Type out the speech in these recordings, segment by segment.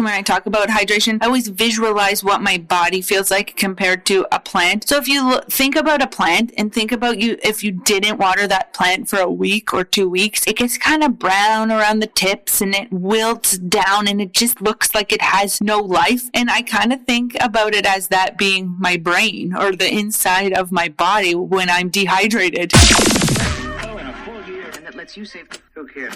When I talk about hydration, I always visualize what my body feels like compared to a plant. So if you think about a plant and think about if you didn't water that plant for a week or 2 weeks, it gets kind of brown around the tips and it wilts down and it just looks like it has no life. And I kind of think about it as that being my brain or the inside of my body when I'm dehydrated. Oh, and a full year, and that lets you save. Look here.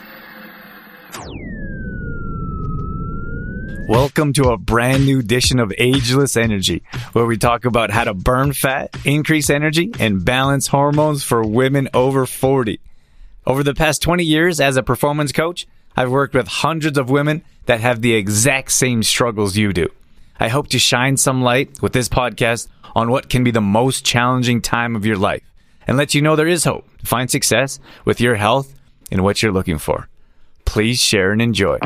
Welcome to a brand new edition of Ageless Energy, where we talk about how to burn fat, increase energy, and balance hormones for women over 40. Over the past 20 years as a performance coach, I've worked with hundreds of women that have the exact same struggles you do. I hope to shine some light with this podcast on what can be the most challenging time of your life and let you know there is hope to find success with your health and what you're looking for. Please share and enjoy.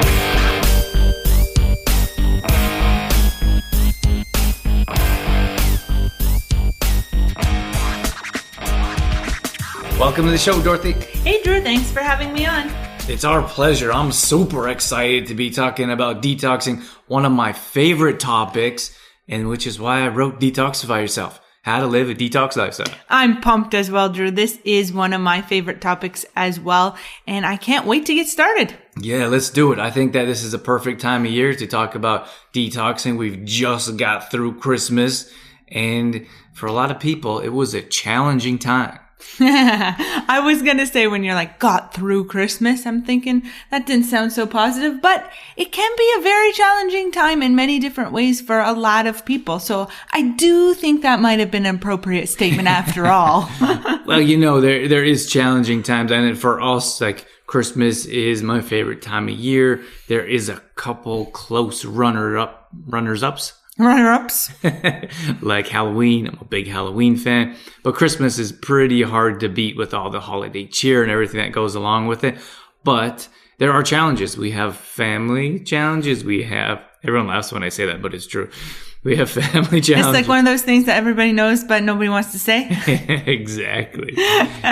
Welcome to the show, Dorothy. Hey, Drew. Thanks for having me on. It's our pleasure. I'm super excited to be talking about detoxing, one of my favorite topics, and which is why I wrote Detoxify Yourself, how to live a detox lifestyle. I'm pumped as well, Drew. This is one of my favorite topics as well, and I can't wait to get started. Yeah, let's do it. I think that this is a perfect time of year to talk about detoxing. We've just got through Christmas, and for a lot of people, it was a challenging time. I was going to say when you're like, got through Christmas, I'm thinking that didn't sound so positive, but it can be a very challenging time in many different ways for a lot of people. So I do think that might have been an appropriate statement after all. Well, you know, there is challenging times. And for us, like Christmas is my favorite time of year. There is a couple close runners-ups. Runner-ups. Like Halloween. I'm a big Halloween fan. But Christmas is pretty hard to beat with all the holiday cheer and everything that goes along with it. But there are challenges. We have family challenges. Everyone laughs when I say that, but it's true. We have family challenges. It's like one of those things that everybody knows, but nobody wants to say. Exactly.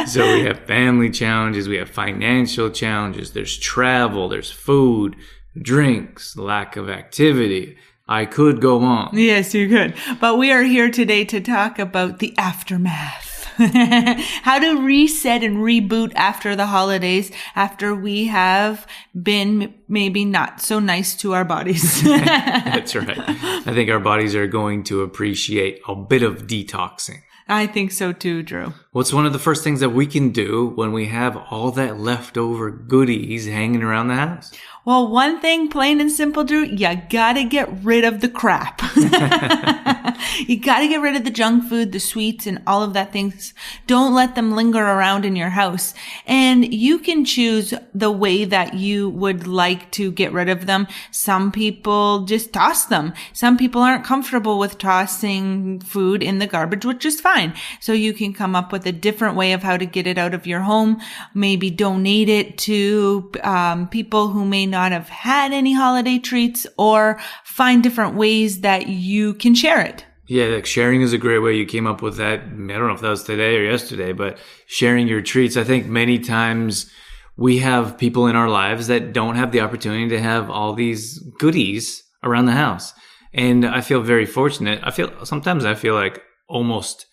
So we have family challenges. We have financial challenges. There's travel. There's food, drinks, lack of activity. I could go on. Yes, you could. But we are here today to talk about the aftermath. How to reset and reboot after the holidays, after we have been maybe not so nice to our bodies. That's right. I think our bodies are going to appreciate a bit of detoxing. I think so too, Drew. What's one of the first things that we can do when we have all that leftover goodies hanging around the house? Well, one thing, plain and simple, Drew, you gotta get rid of the crap. You gotta get rid of the junk food, the sweets, and all of that things. Don't let them linger around in your house. And you can choose the way that you would like to get rid of them. Some people just toss them. Some people aren't comfortable with tossing food in the garbage, which is fine. So you can come up with a different way of how to get it out of your home. Maybe donate it to people who may not have had any holiday treats, or find different ways that you can share it. Yeah, like sharing is a great way. You came up with that. I don't know if that was today or yesterday, but sharing your treats. I think many times we have people in our lives that don't have the opportunity to have all these goodies around the house. And I feel very fortunate. Sometimes I feel like almost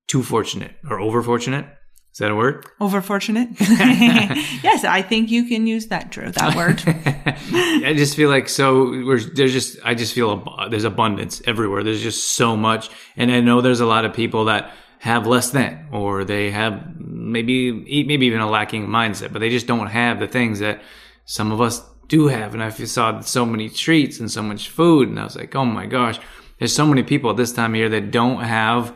too fortunate or over fortunate. Is that a word? Over fortunate? Yes, I think you can use that, Drew, that word. I just feel like I just feel there's abundance everywhere. There's just so much. And I know there's a lot of people that have less than, or they have maybe even a lacking mindset, but they just don't have the things that some of us do have. And I saw so many treats and so much food, and I was like, oh my gosh, there's so many people at this time of year that don't have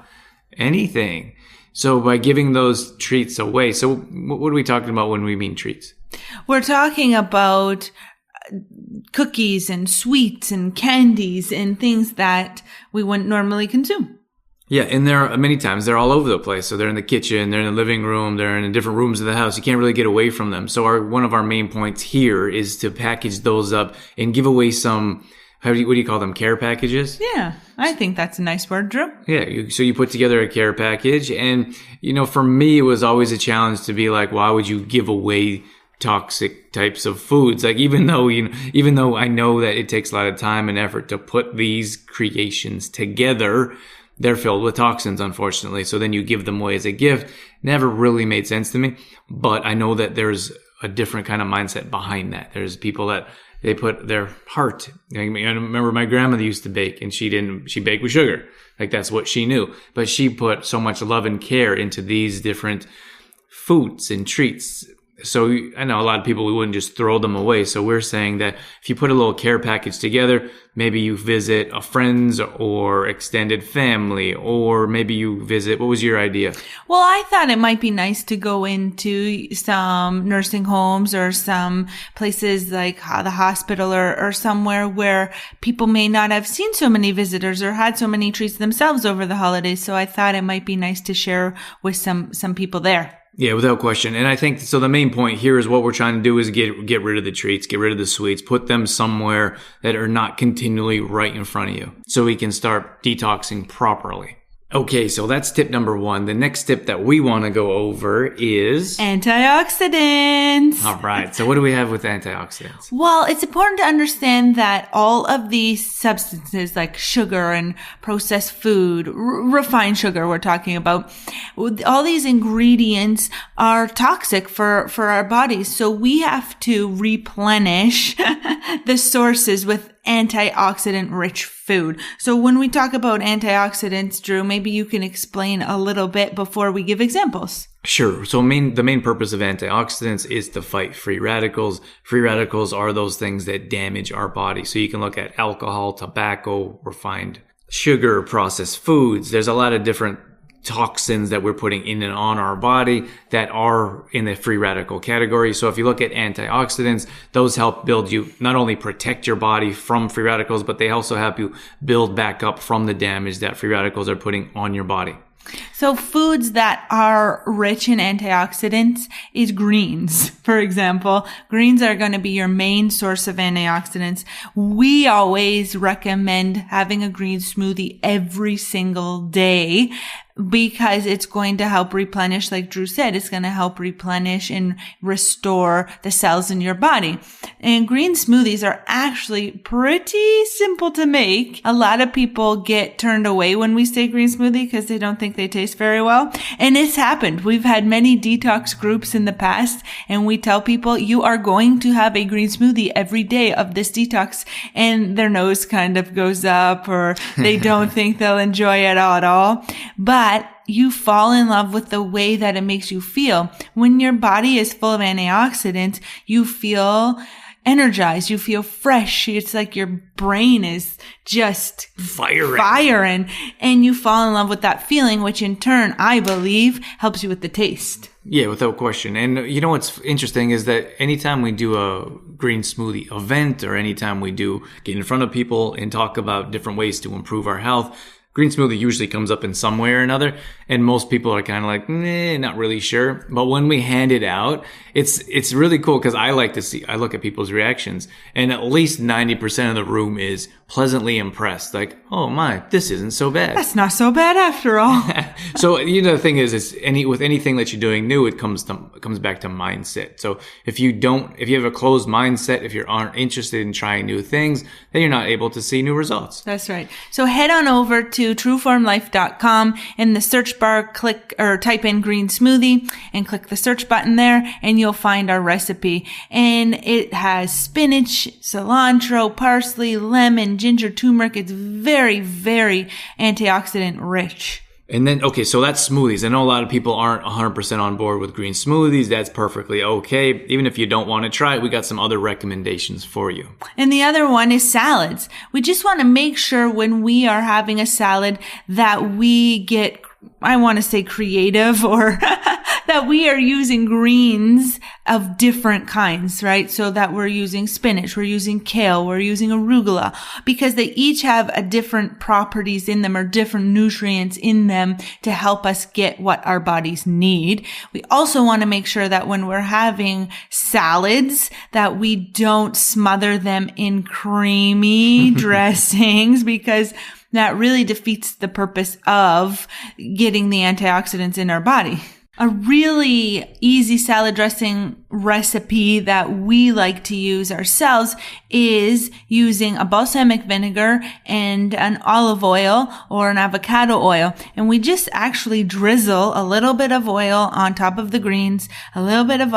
anything. So by giving those treats away, so what are we talking about when we mean treats? We're talking about cookies and sweets and candies and things that we wouldn't normally consume. Yeah, and there are many times they're all over the place. So they're in the kitchen, they're in the living room, they're in the different rooms of the house. You can't really get away from them. So one of our main points here is to package those up and give away some, what do you call them, care packages? Yeah, I think that's a nice word, Drew. Yeah, so you put together a care package. And, for me, it was always a challenge to be like, why would you give away toxic types of foods. Like even though I know that it takes a lot of time and effort to put these creations together, they're filled with toxins, unfortunately. So then you give them away as a gift. Never really made sense to me. But I know that there's a different kind of mindset behind that. There's people that they put their heart. I remember my grandmother used to bake, and she baked with sugar. Like that's what she knew. But she put so much love and care into these different foods and treats. So I know a lot of people, we wouldn't just throw them away. So we're saying that if you put a little care package together, maybe you visit a friend's or extended family, or maybe you visit, what was your idea? Well, I thought it might be nice to go into some nursing homes or some places like the hospital or somewhere where people may not have seen so many visitors or had so many treats themselves over the holidays. So I thought it might be nice to share with some people there. Yeah, without question. And I think, so the main point here is what we're trying to do is get rid of the treats, get rid of the sweets, put them somewhere that are not continually right in front of you so we can start detoxing properly. Okay, so that's tip number 1. The next tip that we want to go over is antioxidants. All right. So what do we have with antioxidants? Well, it's important to understand that all of these substances like sugar and processed food, refined sugar we're talking about, all these ingredients are toxic for our bodies. So we have to replenish the sources with antioxidant rich food. So when we talk about antioxidants, Drew, maybe you can explain a little bit before we give examples. Sure. So the main purpose of antioxidants is to fight free radicals. Free radicals are those things that damage our body. So you can look at alcohol, tobacco, refined sugar, processed foods. There's a lot of different toxins that we're putting in and on our body that are in the free radical category. So if you look at antioxidants, those help build you, not only protect your body from free radicals, but they also help you build back up from the damage that free radicals are putting on your body. So foods that are rich in antioxidants is greens, for example. Greens are going to be your main source of antioxidants. We always recommend having a green smoothie every single day because it's going to help replenish, like Drew said, it's going to help replenish and restore the cells in your body. And green smoothies are actually pretty simple to make. A lot of people get turned away when we say green smoothie because they don't think they taste very well. And it's happened. We've had many detox groups in the past, and we tell people you are going to have a green smoothie every day of this detox, and their nose kind of goes up or they don't think they'll enjoy it at all. But you fall in love with the way that it makes you feel. When your body is full of antioxidants, you feel energized, you feel fresh. It's like your brain is just firing, and you fall in love with that feeling, which in turn, I believe, helps you with the taste. Yeah, without question. And you know what's interesting is that anytime we do a green smoothie event or anytime we do get in front of people and talk about different ways to improve our health, green smoothie usually comes up in some way or another, and most people are kind of like, not really sure. But when we hand it out, it's really cool because I look at people's reactions, and at least 90% of the room is pleasantly impressed. Like, oh my, this isn't so bad. That's not so bad after all. So the thing is with anything that you're doing new, it comes back to mindset. So if you have a closed mindset, if you aren't interested in trying new things, then you're not able to see new results. That's right. So head on over to trueformlife.com. In the search bar, click or type in green smoothie and click the search button there, and you'll find our recipe. And it has spinach, cilantro, parsley, lemon, ginger, turmeric. It's very, very antioxidant rich. And then, okay, so that's smoothies. I know a lot of people aren't 100% on board with green smoothies. That's perfectly okay. Even if you don't want to try it, we got some other recommendations for you. And the other one is salads. We just want to make sure when we are having a salad that we get, I want to say creative, or that we are using greens of different kinds, right? So that we're using spinach, we're using kale, we're using arugula, because they each have a different properties in them or different nutrients in them to help us get what our bodies need. We also want to make sure that when we're having salads, that we don't smother them in creamy dressings, because that really defeats the purpose of getting the antioxidants in our body. A really easy salad dressing recipe that we like to use ourselves is using a balsamic vinegar and an olive oil or an avocado oil. And we just actually drizzle a little bit of oil on top of the greens, a little bit of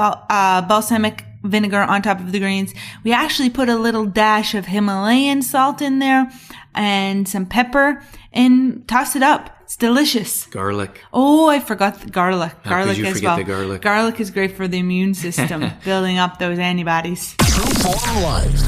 balsamic vinegar on top of the greens. We actually put a little dash of Himalayan salt in there and some pepper and toss it up. It's delicious. Garlic. Oh, I forgot the garlic. How could you as forget well. the garlic? Garlic is great for the immune system, building up those antibodies. Trueform Life.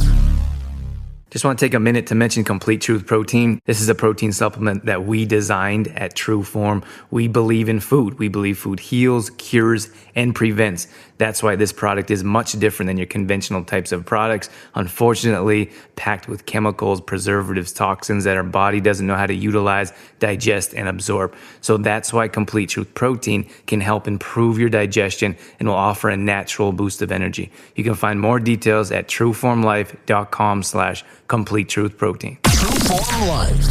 Just want to take a minute to mention Complete Truth Protein. This is a protein supplement that we designed at Trueform. We believe in food. We believe food heals, cures, and prevents. That's why this product is much different than your conventional types of products. Unfortunately, packed with chemicals, preservatives, toxins that our body doesn't know how to utilize, digest, and absorb. So that's why Complete Truth Protein can help improve your digestion and will offer a natural boost of energy. You can find more details at trueformlife.com/Complete Truth Protein. Trueform Life.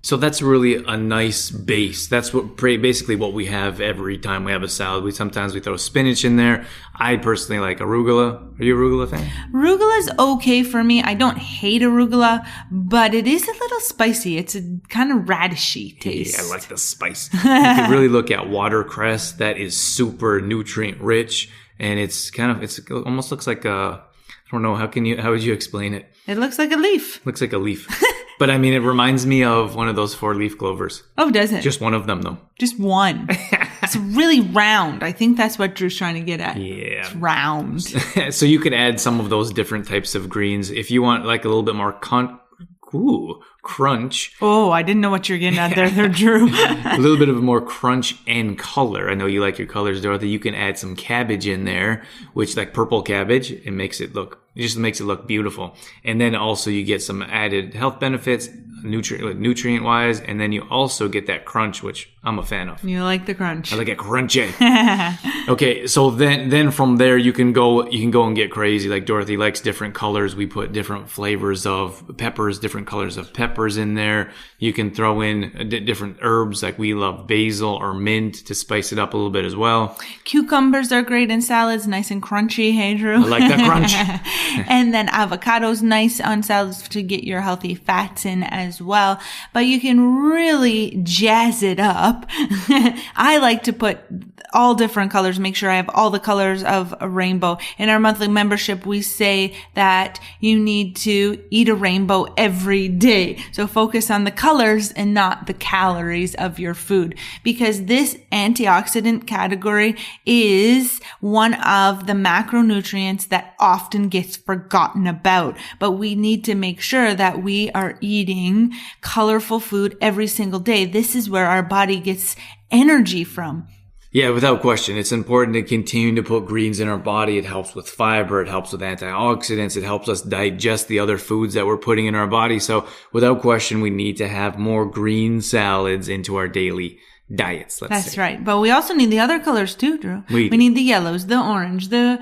So that's really a nice base. That's what basically what we have every time we have a salad. Sometimes we throw spinach in there. I personally like arugula. Are you a arugula fan? Arugula is okay for me. I don't hate arugula, but it is a little spicy. It's a kind of radishy taste. Yeah, I like the spice. You can really look at watercress. That is super nutrient rich, and it almost looks like a, I don't know, how would you explain it? It looks like a leaf. Looks like a leaf. But I mean, it reminds me of one of those 4-leaf clovers. Oh, does it? Just one of them, though. Just one. It's really round. I think that's what Drew's trying to get at. Yeah. It's round. So you could add some of those different types of greens. If you want like a little bit more crunch. Oh, I didn't know what you're getting at there, Drew. A little bit of more crunch and color. I know you like your colors, Dorothy. You can add some cabbage in there, which like purple cabbage, it just makes it look beautiful. And then also you get some added health benefits, nutrient wise, and then you also get that crunch, which I'm a fan of. You like the crunch. I like it crunchy. Okay, so then from there you can go and get crazy. Like Dorothy likes different colors. We put different flavors of peppers, different colors of peppers in there. You can throw in different herbs, like we love basil or mint to spice it up a little bit as well. Cucumbers are great in salads, nice and crunchy. Hey, Drew. I like that crunch. And then avocado's nice on salads to get your healthy fats in as well. But you can really jazz it up. I like to put all different colors, make sure I have all the colors of a rainbow. In our monthly membership, we say that you need to eat a rainbow every day. So focus on the colors and not the calories of your food, because this antioxidant category is one of the macronutrients that often gets forgotten about. But we need to make sure that we are eating colorful food every single day. This is where our body gets energy from. Yeah, without question. It's important to continue to put greens in our body. It helps with fiber. It helps with antioxidants. It helps us digest the other foods that we're putting in our body. So without question, we need to have more green salads into our daily diets, That's right. But we also need the other colors too, Drew. We need the yellows, the orange, did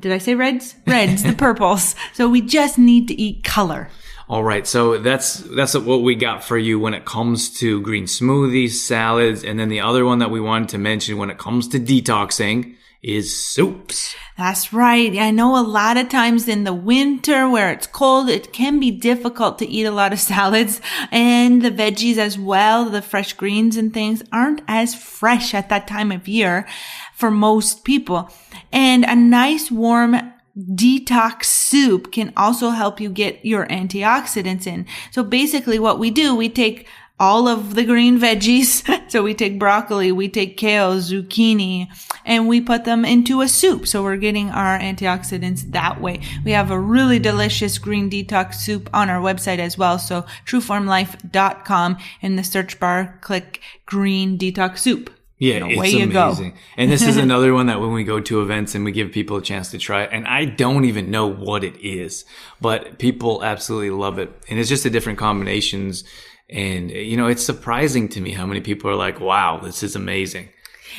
I say reds? Reds, the purples. So we just need to eat color. All right, so that's what we got for you when it comes to green smoothies, salads, and then the other one that we wanted to mention when it comes to detoxing is soups. That's right. I know a lot of times in the winter where it's cold, it can be difficult to eat a lot of salads, and the veggies as well, the fresh greens and things aren't as fresh at that time of year for most people. And a nice warm detox soup can also help you get your antioxidants in. So basically what we do, we take all of the green veggies. So we take broccoli, we take kale, zucchini, and we put them into a soup. So we're getting our antioxidants that way. We have a really delicious green detox soup on our website as well. So trueformlife.com, in the search bar, click green detox soup. Yeah, it's amazing. And this is another one that when we go to events and we give people a chance to try it, and I don't even know what it is, but people absolutely love it. And it's just the different combinations. And, it's surprising to me how many people are like, wow, this is amazing.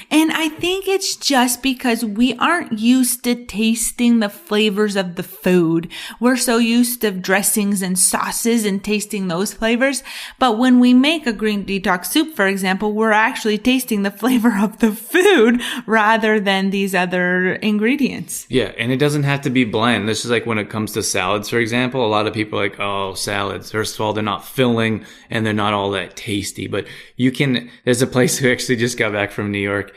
And I think it's just because we aren't used to tasting the flavors of the food. We're so used to dressings and sauces and tasting those flavors. But when we make a green detox soup, for example, we're actually tasting the flavor of the food rather than these other ingredients. Yeah, and it doesn't have to be bland. This is like when it comes to salads, for example. A lot of people are like, oh, salads. First of all, they're not filling and they're not all that tasty. But there's a place who actually just got back from New York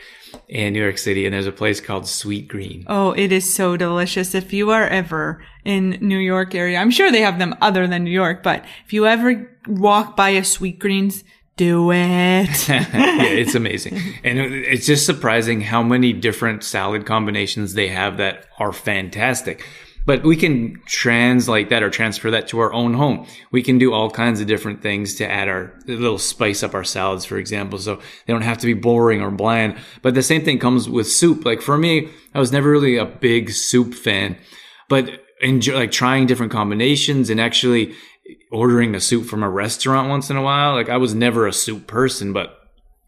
City, and there's a place called Sweet Green. Oh, it is so delicious. If you are ever in New York area, I'm sure they have them other than New York, but if you ever walk by a Sweet Greens, do it. Yeah, it's amazing. And it's just surprising how many different salad combinations they have that are fantastic. But we can translate that or transfer that to our own home. We can do all kinds of different things to add a little spice up our salads, for example. So they don't have to be boring or bland. But the same thing comes with soup. Like for me, I was never really a big soup fan, but trying different combinations and actually ordering a soup from a restaurant once in a while. Like I was never a soup person, but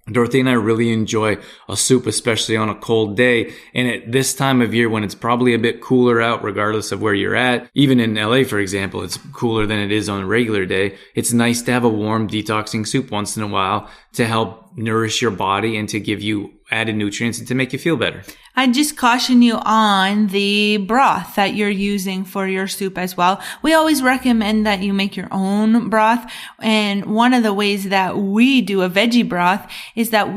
Dorothy and I really enjoy a soup, especially on a cold day. And at this time of year when it's probably a bit cooler out, regardless of where you're at, even in LA, for example, it's cooler than it is on a regular day. It's nice to have a warm detoxing soup once in a while to help nourish your body and to give you added nutrients and to make you feel better. I'd just caution you on the broth that you're using for your soup as well. We always recommend that you make your own broth. And one of the ways that we do a veggie broth is that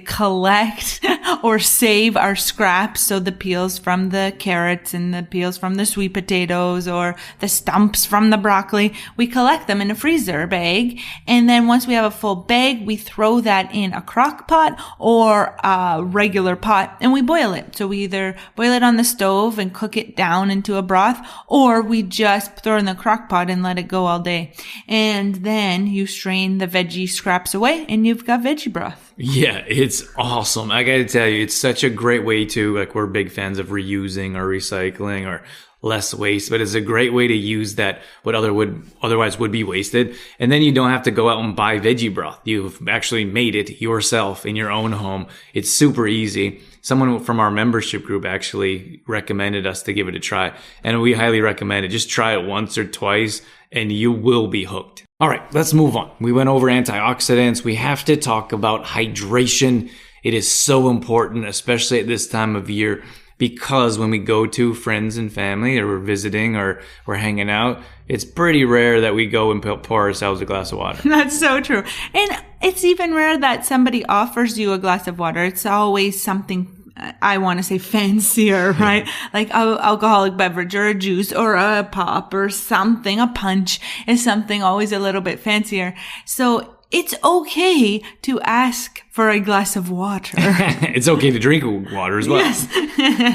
collect or save our scraps. So the peels from the carrots and the peels from the sweet potatoes or the stumps from the broccoli, we collect them in a freezer bag. And then once we have a full bag, we throw that in a crock pot or a regular pot and we boil it. So we either boil it on the stove and cook it down into a broth, or we just throw it in the crock pot and let it go all day. And then you strain the veggie scraps away and you've got veggie broth. Yeah, it's awesome. I gotta tell you, it's such a great way to, we're big fans of reusing or recycling or less waste, but it's a great way to use that what otherwise would be wasted. And then you don't have to go out and buy veggie broth. You've actually made it yourself in your own home. It's super easy. Someone from our membership group actually recommended us to give it a try, and we highly recommend it. Just try it once or twice and you will be hooked. All right, let's move on. We went over antioxidants. We have to talk about hydration. It is so important, especially at this time of year, because when we go to friends and family or we're visiting or we're hanging out, it's pretty rare that we go and pour ourselves a glass of water. That's so true. And it's even rare that somebody offers you a glass of water. It's always something, I want to say, fancier, right? Like an alcoholic beverage or a juice or a pop or something. A punch is something always a little bit fancier. So it's okay to ask for a glass of water. It's okay to drink water as well. Yes.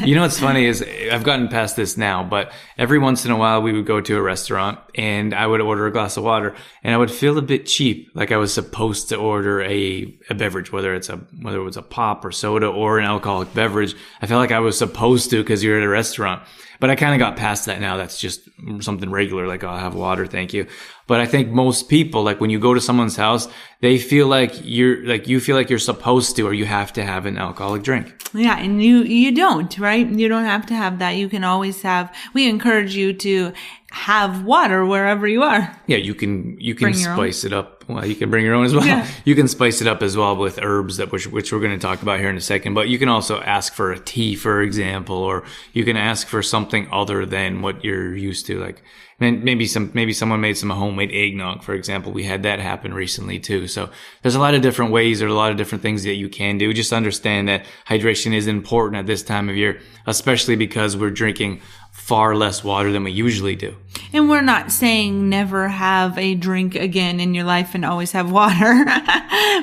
You know what's funny is I've gotten past this now, but every once in a while we would go to a restaurant and I would order a glass of water and I would feel a bit cheap, like I was supposed to order a beverage, whether it was a pop or soda or an alcoholic beverage. I felt like I was supposed to because you're at a restaurant. But I kind of got past that now. That's just something regular, like, oh, I'll have water, thank you. But I think most people, like when you go to someone's house, they feel like you feel like you're supposed to, or you have to have an alcoholic drink. Yeah, and you don't, right? You don't have to have that. You can always we encourage you to have water wherever you are. Yeah, you can spice it up. Well, you can bring your own as well. Yeah. You can spice it up as well with herbs which we're going to talk about here in a second. But you can also ask for a tea, for example, or you can ask for something other than what you're used to. Like maybe someone made some homemade eggnog, for example. We had that happen recently too. So there's a lot of different ways. There's a lot of different things that you can do. Just understand that hydration is important at this time of year, especially because we're drinking far less water than we usually do. And we're not saying never have a drink again in your life and always have water.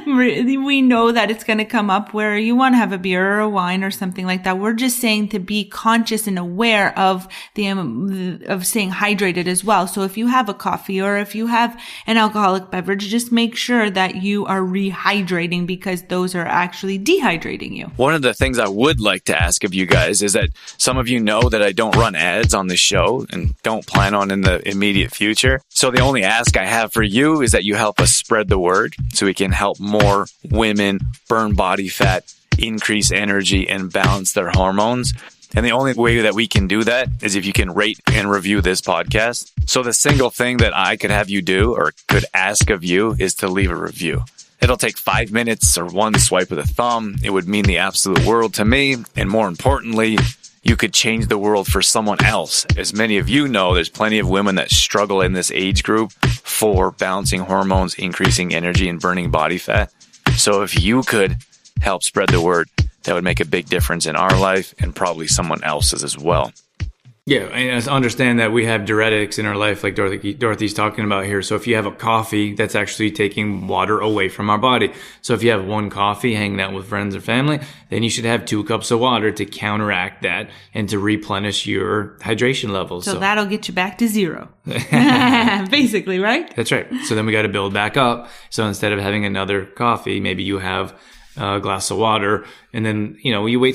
We know that it's going to come up where you want to have a beer or a wine or something like that. We're just saying to be conscious and aware of of staying hydrated as well. So if you have a coffee or if you have an alcoholic beverage, just make sure that you are rehydrating, because those are actually dehydrating you. One of the things I would like to ask of you guys is that some of you know that I don't run ads on the show and don't plan on in the immediate future. So the only ask I have for you is that you help us spread the word so we can help more women burn body fat, increase energy, and balance their hormones. And the only way that we can do that is if you can rate and review this podcast. So the single thing that I could have you do or could ask of you is to leave a review. It'll take 5 minutes or one swipe of the thumb. It would mean the absolute world to me. And more importantly, you could change the world for someone else. As many of you know, there's plenty of women that struggle in this age group for balancing hormones, increasing energy, and burning body fat. So if you could help spread the word, that would make a big difference in our life and probably someone else's as well. Yeah, and I understand that we have diuretics in our life, like Dorothy's talking about here. So if you have a coffee, that's actually taking water away from our body. So if you have one coffee hanging out with friends or family, then you should have 2 cups of water to counteract that and to replenish your hydration levels. So that'll get you back to 0. Basically, right? That's right. So then we got to build back up. So instead of having another coffee, maybe you have a glass of water, and then, you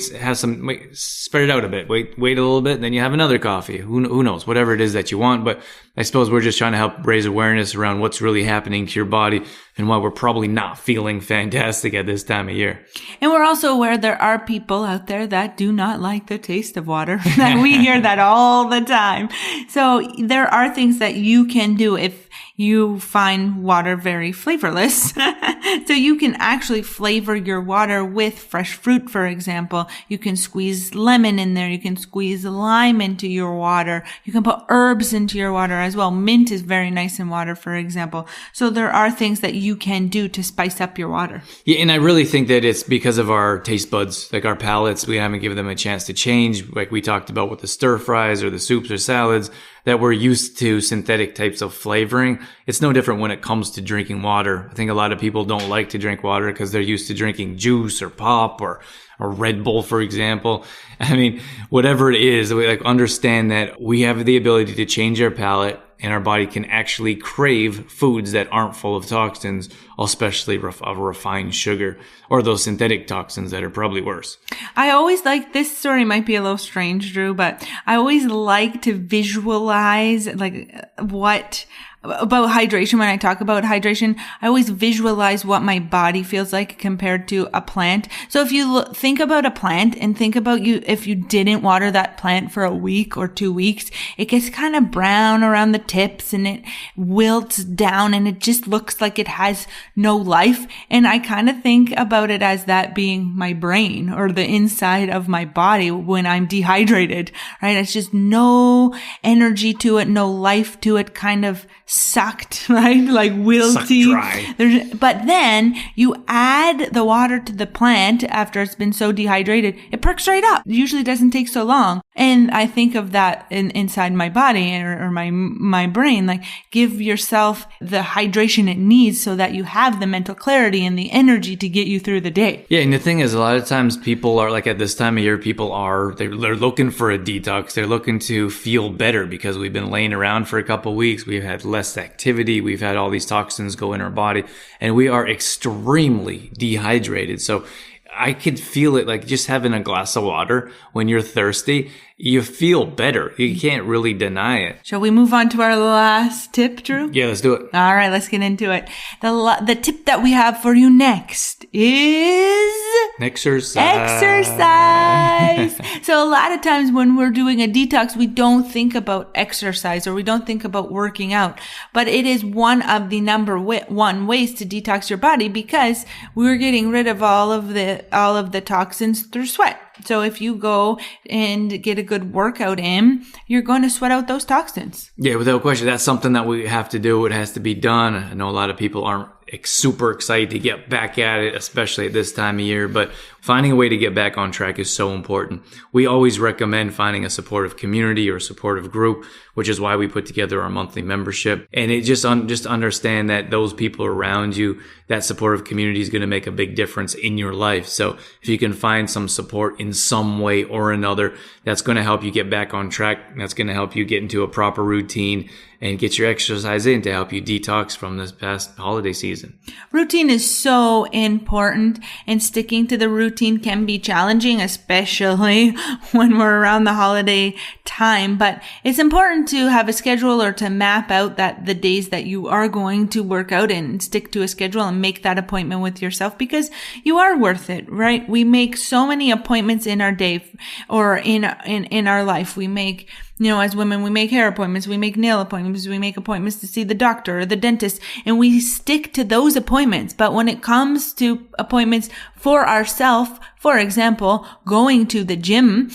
spread it out a bit, wait a little bit, and then you have another coffee. Who knows, whatever it is that you want. But I suppose we're just trying to help raise awareness around what's really happening to your body and why we're probably not feeling fantastic at this time of year. And we're also aware there are people out there that do not like the taste of water. We hear that all the time. So there are things that you can do if you find water very flavorless. So you can actually flavor your water with fresh fruit, for example. You can squeeze lemon in there. You can squeeze lime into your water. You can put herbs into your water as well. Mint is very nice in water, for example. So there are things that you can do to spice up your water. Yeah, and I really think that it's because of our taste buds, like our palates. We haven't given them a chance to change, like we talked about with the stir fries or the soups or salads, that we're used to synthetic types of flavoring. It's no different when it comes to drinking water. I think a lot of people don't like to drink water because they're used to drinking juice or pop or Red Bull, for example. I mean, whatever it is, we understand that we have the ability to change our palate, and our body can actually crave foods that aren't full of toxins, especially of refined sugar or those synthetic toxins that are probably worse. I always like, this story might be a little strange, Drew, but I always like to visualize about hydration. When I talk about hydration, I always visualize what my body feels like compared to a plant. So if you think about a plant and think about if you didn't water that plant for a week or 2 weeks, it gets kind of brown around the tips and it wilts down and it just looks like it has no life. And I kind of think about it as that being my brain or the inside of my body when I'm dehydrated, right? It's just no energy to it, no life to it, kind of sucked, right? Like wilty. Sucked dry. But then you add the water to the plant after it's been so dehydrated, it perks right up. It usually doesn't take so long. And I think of that inside my body or my brain, like give yourself the hydration it needs so that you have the mental clarity and the energy to get you through the day. Yeah, and the thing is, a lot of times people are like, at this time of year, they're looking for a detox. They're looking to feel better because we've been laying around for a couple of weeks. We've had less activity. We've had all these toxins go in our body, and we are extremely dehydrated. So I could feel it, like just having a glass of water when you're thirsty, you feel better. You can't really deny it. Shall we move on to our last tip, Drew? Yeah, let's do it. All right, let's get into it. The tip that we have for you next is exercise. So a lot of times when we're doing a detox, we don't think about exercise or we don't think about working out, but it is one of the number one ways to detox your body because we're getting rid of all of the toxins through sweat. So if you go and get a good workout in, you're going to sweat out those toxins. Yeah, without question. That's something that we have to do. It has to be done. I know a lot of people aren't super excited to get back at it, especially at this time of year, but finding a way to get back on track is so important. We always recommend finding a supportive community or a supportive group, which is why we put together our monthly membership. And it just understand that those people around you, that supportive community is going to make a big difference in your life. So if you can find some support in some way or another, that's going to help you get back on track. That's going to help you get into a proper routine and get your exercise in to help you detox from this past holiday season. Routine is so important, and sticking to the routine can be challenging, especially when we're around the holiday time. But it's important to have a schedule or to map out the days that you are going to work out in, and stick to a schedule and make that appointment with yourself, because you are worth it, right? We make so many appointments in our day or in our life. We make, as women, we make hair appointments, we make nail appointments, we make appointments to see the doctor or the dentist, and we stick to those appointments. But when it comes to appointments for ourselves, for example, going to the gym,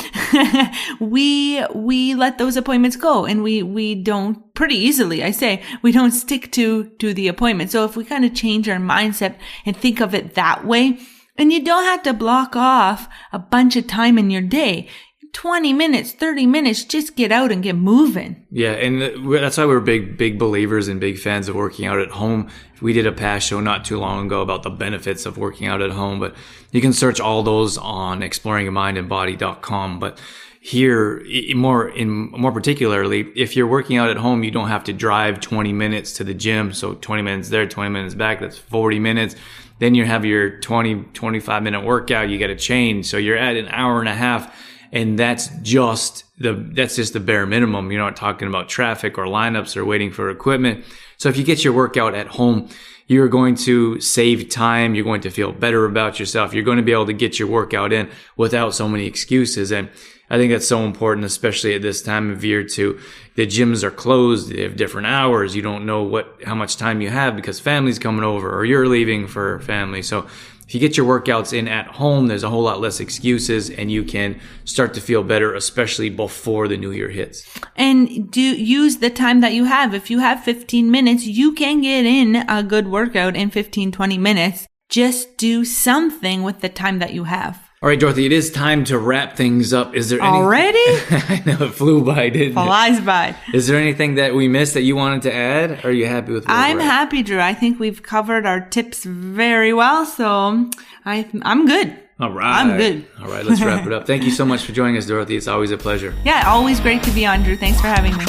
we let those appointments go, and we don't, pretty easily, I say, we don't stick to the appointment. So if we kind of change our mindset and think of it that way, and you don't have to block off a bunch of time in your day. 20 minutes, 30 minutes, just get out and get moving. Yeah, and that's why we're big believers and big fans of working out at home. We did a past show not too long ago about the benefits of working out at home, but you can search all those on exploringmindandbody.com. But here, more particularly, if you're working out at home, you don't have to drive 20 minutes to the gym. So 20 minutes there, 20 minutes back, that's 40 minutes. Then you have your 25 minute workout, you got to change. So you're at an hour and a half. And that's just the bare minimum. You're not talking about traffic or lineups or waiting for equipment. So if you get your workout at home, you're going to save time. You're going to feel better about yourself. You're going to be able to get your workout in without so many excuses. And I think that's so important, especially at this time of year too. The gyms are closed. They have different hours. You don't know how much time you have because family's coming over or you're leaving for family. So if you get your workouts in at home, there's a whole lot less excuses, and you can start to feel better, especially before the new year hits. And use the time that you have. If you have 15 minutes, you can get in a good workout in 15, 20 minutes. Just do something with the time that you have. All right, Dorothy, it is time to wrap things up. Is there already? I know it flew by, didn't it? Flies by. Is there anything that we missed that you wanted to add? Or are you happy with where I'm we're at? happy, Drew. I think we've covered our tips very well, so I'm good. All right. I'm good. All right, let's wrap it up. Thank you so much for joining us, Dorothy. It's always a pleasure. Yeah, always great to be on, Drew. Thanks for having me.